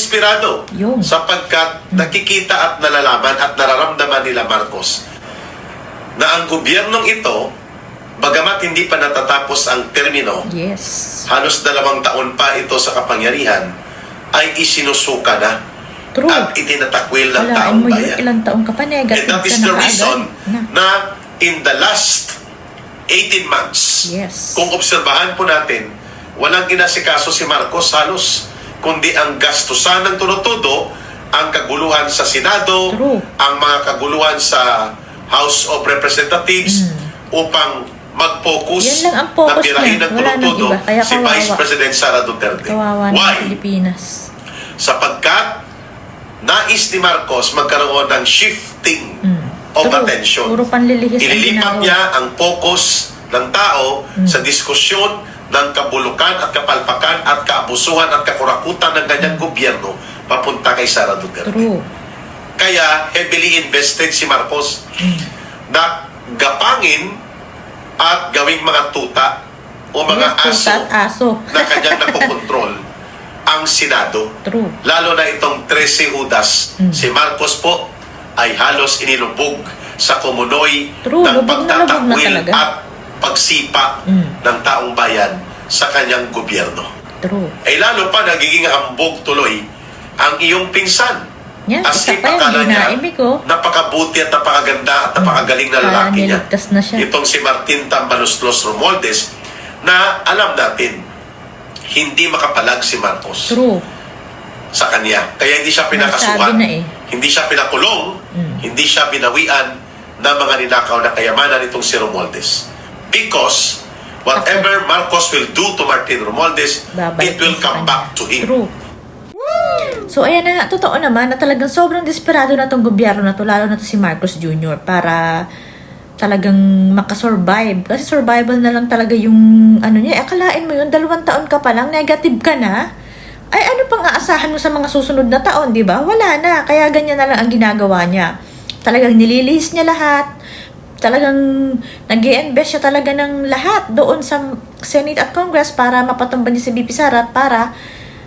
desperado sapagkat nakikita at nalalaman at nararamdaman nila Marcos na ang gobyernong ito, bagamat hindi pa natatapos ang termino, halos 2 taon pa ito sa kapangyarihan, ay isinusuka na at itinatakwil ng taong bayan. Ilang taong ka pa, negative. And that is the reason na in the last 18 months, kung obserbahan po natin, walang inasikaso si Marcos halos, kundi ang gastusan ng tuno-todo, ang kaguluhan sa Senado, ang mga kaguluhan sa House of Representatives, upang mag-focus na pirahin ng tuno-todo si Vice President Sara Duterte. Why? Sapagkat nais ni Marcos magkaroon ng shifting of attention. Ililipat niya ang focus ng tao sa diskusyon ng kabulukan at kapalpakan at kaabusuhan at kakurakutan ng ganyang gobyerno papunta kay Sara Duterte. Kaya heavily invested si Marcos na gapangin at gawing mga tuta o mga aso na kanyang nakokontrol ang Senado. Lalo na itong 13 Judas. Si Marcos po ay halos inilubog sa kumunoy ng pagtatakwil at pagsipa ng taong bayan sa kanyang gobyerno. Ay lalo pa nagiging hambog tuloy ang iyong pinsan. As if akala niya napakabuti at napakaganda at napakagaling na lalaki niya. Itong si Martin Tambaloslos Romualdez na alam natin hindi makapalag si Marcos sa kanya. Kaya hindi siya pinakasuhan, hindi siya pinakulong, hindi siya binawian ng mga ninakaw na kayamanan nitong si Romualdez. Because whatever Marcos will do to Martin Romualdez, it will come back to him. So ayan na, totoo naman na talagang sobrang desperado na itong gobyerno na to, lalo na to si Marcos Jr. para talagang makasurvive. Kasi survival na lang talaga yung ano niya. Akalain mo yun, 2 taon ka pa lang, negative ka na. Ay ano pang aasahan mo sa mga susunod na taon, di ba? Wala na. Kaya ganyan na lang ang ginagawa niya. Talagang nililihis niya lahat. Talagang nag-i-invest siya talaga ng lahat doon sa Senate at Congress para mapatumba niya si VP Sara, para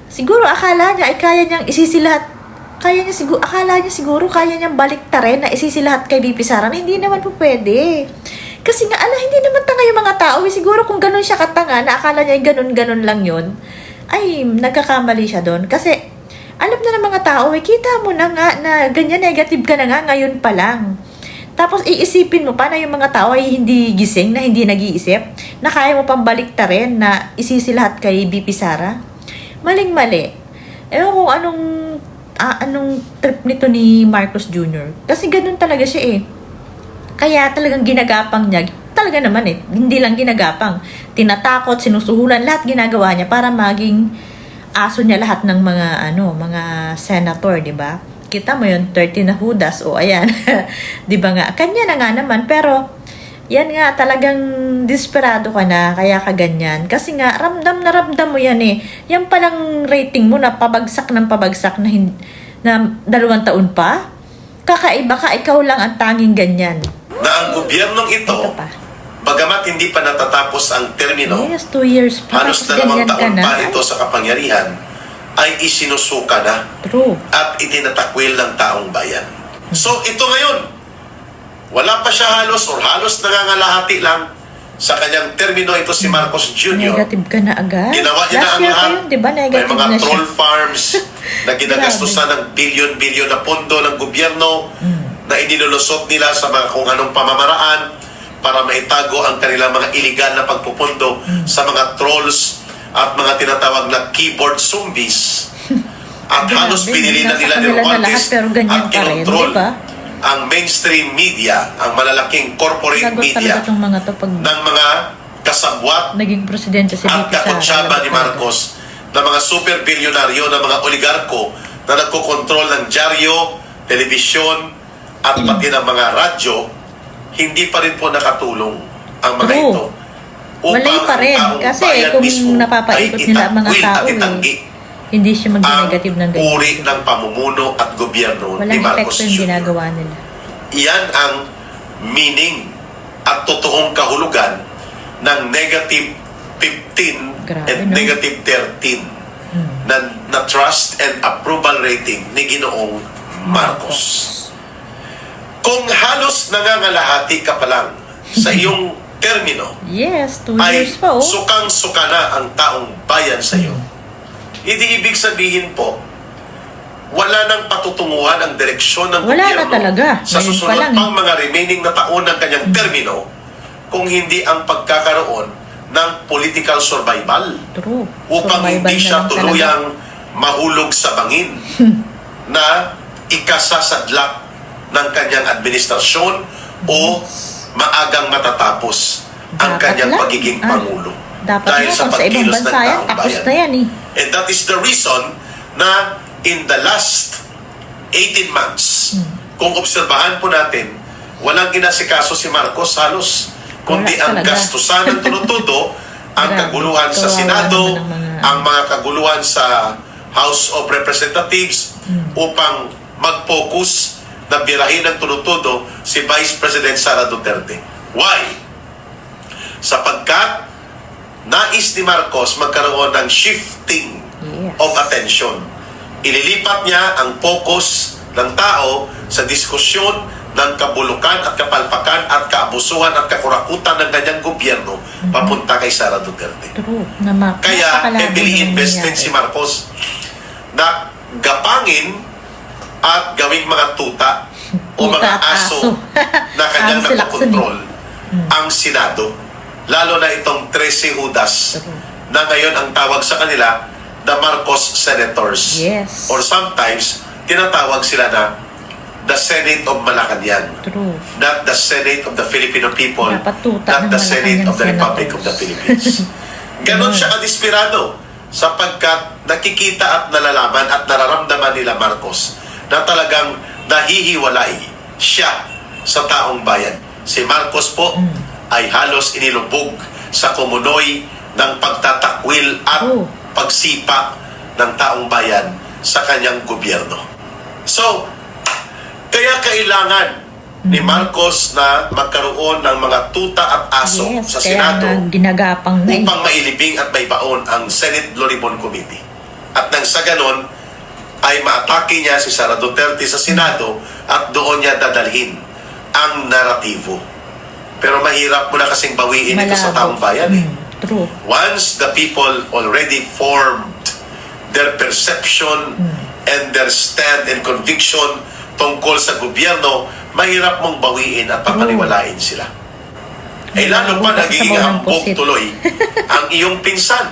siguro akala niya ay kaya niyang isisilahat. Akala niya siguro kaya niyang baliktarin na isisilahat kay VP Sara, na hindi naman po pwede. Kasi nga, hindi naman tanga yung mga tao. Siguro kung ganun siya katanga, na akala niya ay ganun-ganun lang yun, ay nagkakamali siya doon. Kasi alam na ng mga tao, kita mo na nga na ganyan, negative ka na nga ngayon pa lang. Tapos iisipin mo pa na yung mga tao ay hindi gising, na hindi nag-iisip, na kaya mo pang baliktarin na isisilahat kay VP Sara. Maling-mali. Ewan kung anong trip nito ni Marcos Jr. Kasi ganun talaga siya eh. Kaya talagang ginagapang niya. Talaga naman eh. Hindi lang ginagapang. Tinatakot, sinusuhulan, lahat ginagawa niya para maging aso niya lahat ng mga senator, di ba? Kita mo yun, 13 na Judas. O ayan. Di ba nga? Kanya na nga naman. Pero yan nga, talagang desperado ka na, kaya ka ganyan. Kasi nga, ramdam na ramdam mo yan eh. Yan palang rating mo na pabagsak ng pabagsak na 2 taon pa. Kakaiba ka, ikaw lang ang tanging ganyan. Na ang gobyernong ito, bagamat hindi pa natatapos ang termino, 2 years pa, halos 2 taon pa ito sa kapangyarihan, ay isinusuka na at itinatakwil ng taong bayan. So ito ngayon, wala pa siya halos nangangalahati lang sa kanyang termino ito si Marcos Jr. Negative ka na agad. Ginawa niya na ang lahat. Diba, may mga troll farms na ginagastusan ng bilyon-bilyon na pondo ng gobyerno na inilulusot nila sa mga kung anong pamamaraan para maitago ang kanilang mga iligal na pagpupondo sa mga trolls at mga tinatawag na keyboard zombies. At halos binili na nila ni Romualdez at kinontrol ang mainstream media, ang malalaking corporate media ng mga kasabwat naging presidente si at kakonsyaba ni Marcos na mga super bilyonaryo, na mga oligarko na nagkokontrol ng dyaryo, telebisyon at pati ng mga radyo. Hindi pa rin po nakatulong ang mga ito upang pa rin. Kasi kung napapaikot nila ang mga tao hindi siya mag-negative ng ganyan. Uri ng pamumuno at gobyerno ni Marcos Jr. Walang epekto yung ginagawa nila. Iyan ang meaning at totoong kahulugan ng negative 15 and negative 13 na trust and approval rating ni Ginoong Marcos. Kung halos nangangalahati ka pa lang sa iyong termino, Yes, 2 ay years pa, oh. sukang-suka na ang taong bayan sa iyo. Hindi ibig sabihin po, wala nang patutunguhan ang direksyon ng Wala gobyerno na talaga. sa Ngayon pa susunod lang, pang mga remaining na taon ng kanyang termino kung hindi ang pagkakaroon ng political survival True. upang Survival hindi na siya lang talaga. tuluyang mahulog sa bangin na ikasasadlak ng kanyang administrasyon o maagang matatapos ang Dapat kanyang lang. pagiging Pangulo. Dapat Dahil nga, sa kung sa ibang pagkilos ng bansa yan, taong tapos bayan. na yan eh. And that is the reason na in the last 18 months, kung obserbahan po natin, walang inasikaso si Marcos halos, kundi Wala ang talaga. gastusan ng tunutudo, ang Grabe, kaguluhan sa kawawa Senado, naman ang mga- ang mga kaguluhan sa House of Representatives upang mag-focus na birahin ng tunutudo si Vice President Sara Duterte. Why? Sapagkat nais ni Marcos magkaroon ng shifting Yes. of attention. Ililipat niya ang focus ng tao sa diskusyon ng kabulukan at kapalpakan at kaabusuhan at kakurakutan ng kanyang gobyerno papunta kay Sara Duterte. True. Kaya Napakalabo heavily naman invested nangyari. si Marcos na gapangin at gawing mga tuta o Tuta mga at aso aso. na kanyang Aso sila, nakokontrol ang Senado. Lalo na itong 13 Judas True. na ngayon ang tawag sa kanila the Marcos Senators. Yes. Or sometimes, tinatawag sila na the Senate of Malacanang. True. Not the Senate of the Filipino people, Dapat tuta not ng the Senate Malacanang of the Republic of the senators. Philippines. Ganon siya kadesperado sapagkat nakikita at nalalaman at nararamdaman nila Marcos na talagang nahihiwalay siya sa taong bayan. Si Marcos po ay halos inilubog sa kumunoy ng pagtatakwil at Oh. pagsipa ng taong bayan sa kanyang gobyerno. So, kaya kailangan ni Marcos na magkaroon ng mga tuta at aso Yes, sa kaya Senado nga ginagapang na eh. upang mailibing at may baon ang Senate Loribon Committee. At nang sa ganon, ay maatake niya si Sara Duterte sa Senado at doon niya dadalhin ang naratibo. Pero mahirap mo na kasing bawiin ito sa taong bayan eh. True. Once the people already formed their perception and their stand and conviction tungkol sa gobyerno, mahirap mong bawiin at papaniwalain sila. Eh lalo pa nagiging hambog tuloy ang iyong pinsan.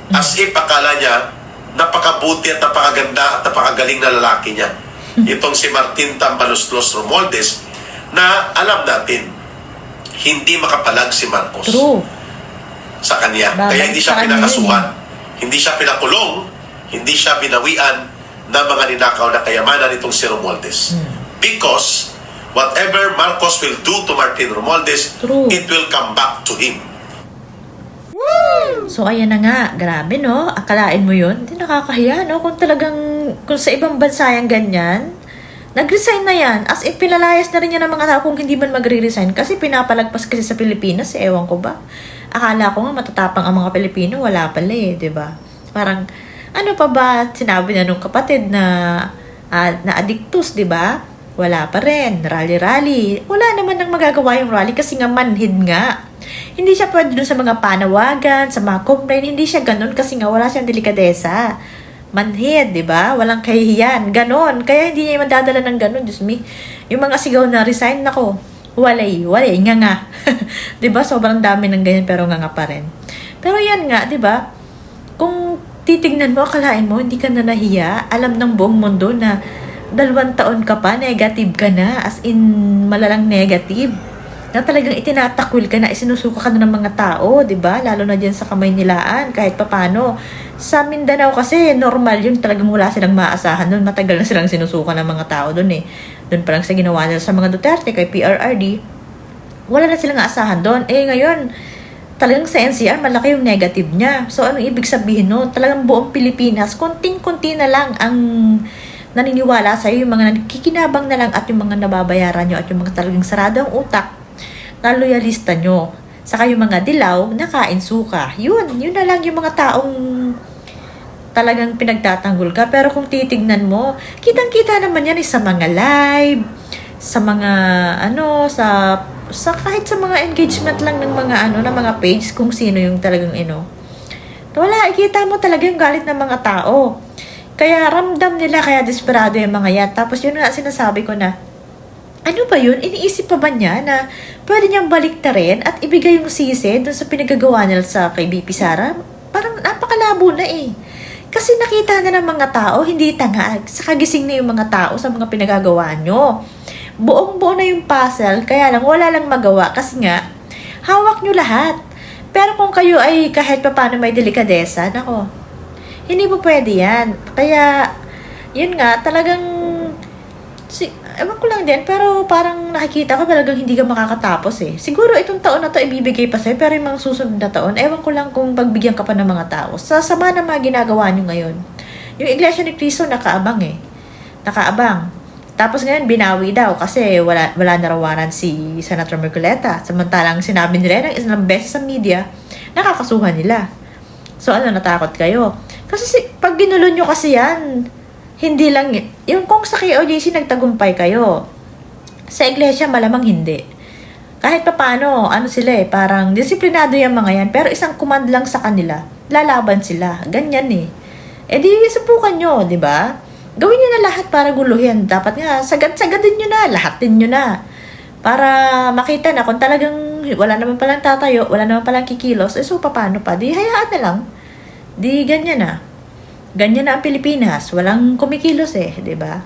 As if akala niya napakabuti at napakaganda at napakagaling na lalaki niya. Itong si Martin Tambaloslos Romualdez na alam natin, hindi makapalag si Marcos True. sa kanya. Babalik Kaya hindi siya sa kanya pinakasuhan, hindi siya pinakulong, hindi siya binawian ng mga ninakaw na kayamanan nitong si Romualdez. Because whatever Marcos will do to Martin Romualdez, True. it will come back to him. So, ayan na nga. Grabe, no? Akalain mo yun? Hindi nakakahiya, no? Kung talagang, kung sa ibang bansa yung ganyan, nag-resign na yan. As in, pinalayas na rin yan ng mga tao kung hindi man magre-resign. Kasi pinapalagpas kasi sa Pilipinas, ewan ko ba? Akala ko nga matatapang ang mga Pilipino, wala pala eh, di ba? Parang, ano pa ba sinabi na nung kapatid na addictus, di ba? Wala pa rin. Rally-rally. Wala naman nang magagawa yung rally kasi nga manhid nga. Hindi siya pwede dun sa mga panawagan, sa mga complaint. Hindi siya ganun kasi nga wala siyang delikadesa. Manhid, di ba? Walang kahihiyan. Ganon. Kaya hindi niya madadala ng ganon. Diyos me. Yung mga sigaw na resign, nako. Walay. Nga. Di ba? Sobrang dami ng ganyan pero nga pa rin. Pero yan nga, di ba? Kung titignan mo, akalain mo, hindi ka na nahiya. Alam ng buong mundo na 2 taon ka pa, negative ka na. As in, malalang negative. Na talagang itinatakwil ka na, isinusuka ka na ng mga tao, di ba? Lalo na dyan sa Kamaynilaan, kahit papano. Sa Mindanao kasi, normal yun. Talagang wala silang maasahan doon. Matagal na silang sinusuka ng mga tao doon eh. Doon pa lang sa ginawa nila sa mga Duterte, kay PRRD, wala na silang aasahan doon. Eh ngayon, talagang sa NCR, malaki yung negative niya. So, anong ibig sabihin no? Talagang buong Pilipinas, konting-konti na lang ang naniniwala sa'yo, yung mga nakikinabang na lang at yung mga nababayaran nyo at yung mga talagang sarado ang utak na loyalista nyo. Saka yung mga dilaw, nakain suka. Yun na lang yung mga taong talagang pinagtatanggol ka. Pero kung titignan mo, kitang-kita naman yan sa mga live, sa mga sa kahit sa mga engagement lang ng mga ng mga page, kung sino yung talagang wala, ikita mo talaga yung galit ng mga tao. Kaya ramdam nila, kaya desperado yung mga yan. Tapos yun nga sinasabi ko na, ano ba yun? Iniisip pa ba niya na pwede niyang baliktarin at ibigay yung sisi dun sa pinagagawa nila sa kay BP Sara? Parang napakalabo na eh. Kasi nakita na ng mga tao, hindi tanga. Sa kagising na yung mga tao sa mga pinagagawa nyo. Buong-buo na yung puzzle, kaya lang wala lang magawa kasi nga, hawak nyo lahat. Pero kung kayo ay kahit pa paano may delikadesa, nako, hindi po pwede yan. Kaya, yun nga, talagang, ewan ko lang din, pero parang nakikita ko talagang hindi ka makakatapos eh. Siguro itong taon na to ibibigay pa sa'yo, pero yung mga susunod na taon, ewan ko lang kung pagbigyan ka pa ng mga tao. Sa sama ng mga ginagawa nyo ngayon. Yung Iglesia ni Cristo nakaabang eh. Nakaabang. Tapos ngayon, binawi daw kasi wala narawanan si Senator Marcoleta. Samantalang sinabi nila ng isang beses sa media, nakakasuhan nila. So natakot kayo? Kasi pag ginulo nyo kasi yan, hindi lang, yung kung sa KOJC nagtagumpay kayo, sa iglesia malamang hindi. Kahit pa paano, sila parang disiplinado yung mga yan, pero isang command lang sa kanila, lalaban sila. Ganyan eh. Eh di, subukan nyo, di ba? Gawin nyo na lahat para guluhin. Dapat nga, sagad-sagadin nyo na, lahatin nyo na. Para makita na kung talagang wala naman palang tatayo, wala naman palang kikilos, so paano pa? Di hayaan na lang. Di ganyan na. Ganyan na ang Pilipinas. Walang kumikilos di ba?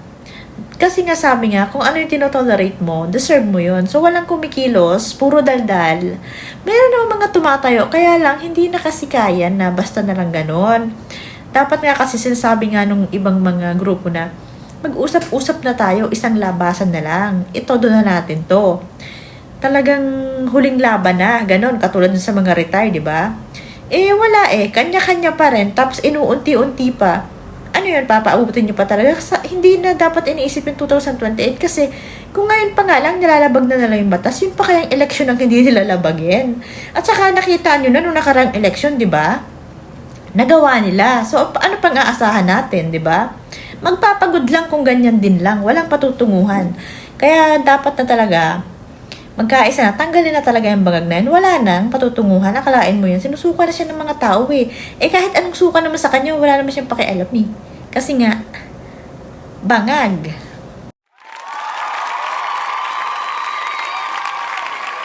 Kasi nga sabi nga, kung ano yung tinotolerate mo, deserve mo yun. So walang kumikilos, puro daldal. Meron naman mga tumatayo, kaya lang hindi na kasi kaya na basta na lang ganon. Dapat nga kasi sinasabi nga nung ibang mga grupo na mag-usap-usap na tayo, isang labasan na lang. Ito doon na natin to. Talagang huling laban na, ganon, katulad sa mga retire, di ba? Wala kanya-kanya pa rin, tapos inuunti-unti pa. Ano yun, papaabutin nyo pa talaga? Hindi na dapat iniisip yung 2028 kasi kung ngayon pa nga lang nilalabag na nila yung batas, yun pa kayang eleksyon ang hindi nilalabagin. At saka nakita nyo na nung nakarang eleksyon, di ba? Nagawa nila. So, ano pang aasahan natin, di ba? Magpapagod lang kung ganyan din lang. Walang patutunguhan. Kaya dapat na talaga, magkaisa na, tanggalin na talaga yung bangag na yun. Wala nang patutunguhan. Akalain mo yun. Sinusuka na siya ng mga tao kahit anong suka naman sa kanya, wala naman siyang pakialam Kasi nga, bangag.